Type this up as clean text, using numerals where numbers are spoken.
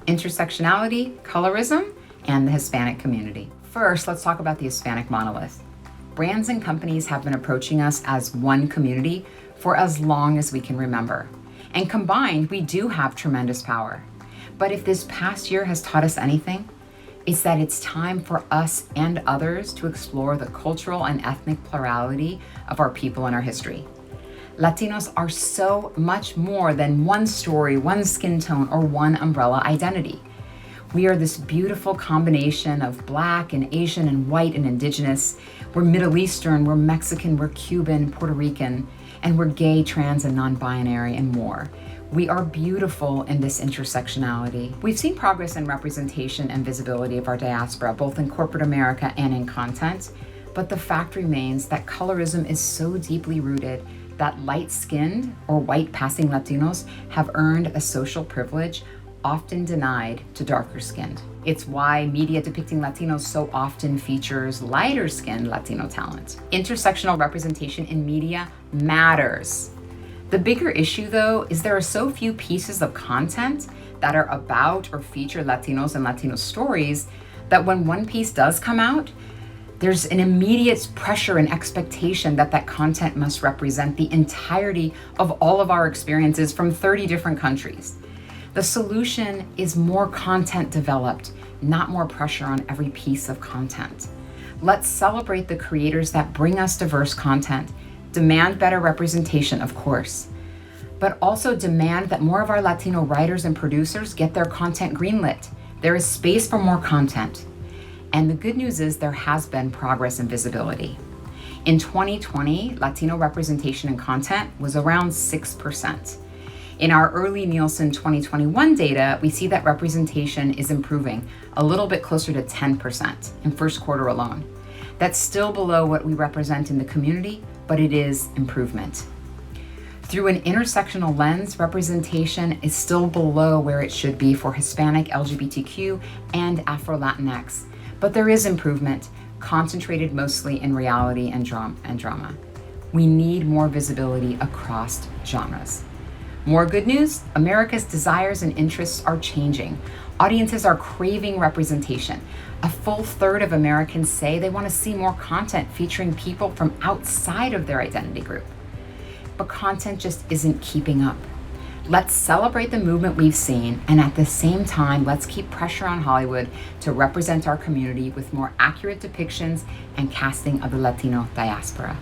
intersectionality, colorism, and the Hispanic community. First, let's talk about the Hispanic monolith. Brands and companies have been approaching us as one community for as long as we can remember. And combined, we do have tremendous power. But if this past year has taught us anything, it's that it's time for us and others to explore the cultural and ethnic plurality of our people and our history. Latinos are so much more than one story, one skin tone, or one umbrella identity. We are this beautiful combination of Black and Asian and white and indigenous. We're Middle Eastern, we're Mexican, we're Cuban, Puerto Rican, and we're gay, trans, and non-binary, and more. We are beautiful in this intersectionality. We've seen progress in representation and visibility of our diaspora, both in corporate America and in content, but the fact remains that colorism is so deeply rooted that light-skinned or white-passing Latinos have earned a social privilege often denied to darker-skinned. It's why media depicting Latinos so often features lighter-skinned Latino talent. Intersectional representation in media matters. The bigger issue, though, is there are so few pieces of content that are about or feature Latinos and Latino stories that when one piece does come out, there's an immediate pressure and expectation that that content must represent the entirety of all of our experiences from 30 different countries. The solution is more content developed, not more pressure on every piece of content. Let's celebrate the creators that bring us diverse content, demand better representation, of course, but also demand that more of our Latino writers and producers get their content greenlit. There is space for more content. And the good news is there has been progress and visibility. In 2020, Latino representation in content was around 6%. In our early Nielsen 2021 data, we see that representation is improving, a little bit closer to 10% in first quarter alone. That's still below what we represent in the community, but it is improvement. Through an intersectional lens, representation is still below where it should be for Hispanic, LGBTQ, and Afro-Latinx. But there is improvement, concentrated mostly in reality and drama. We need more visibility across genres. More good news, America's desires and interests are changing. Audiences are craving representation. A full third of Americans say they want to see more content featuring people from outside of their identity group. But content just isn't keeping up. Let's celebrate the movement we've seen, and at the same time, let's keep pressure on Hollywood to represent our community with more accurate depictions and casting of the Latino diaspora.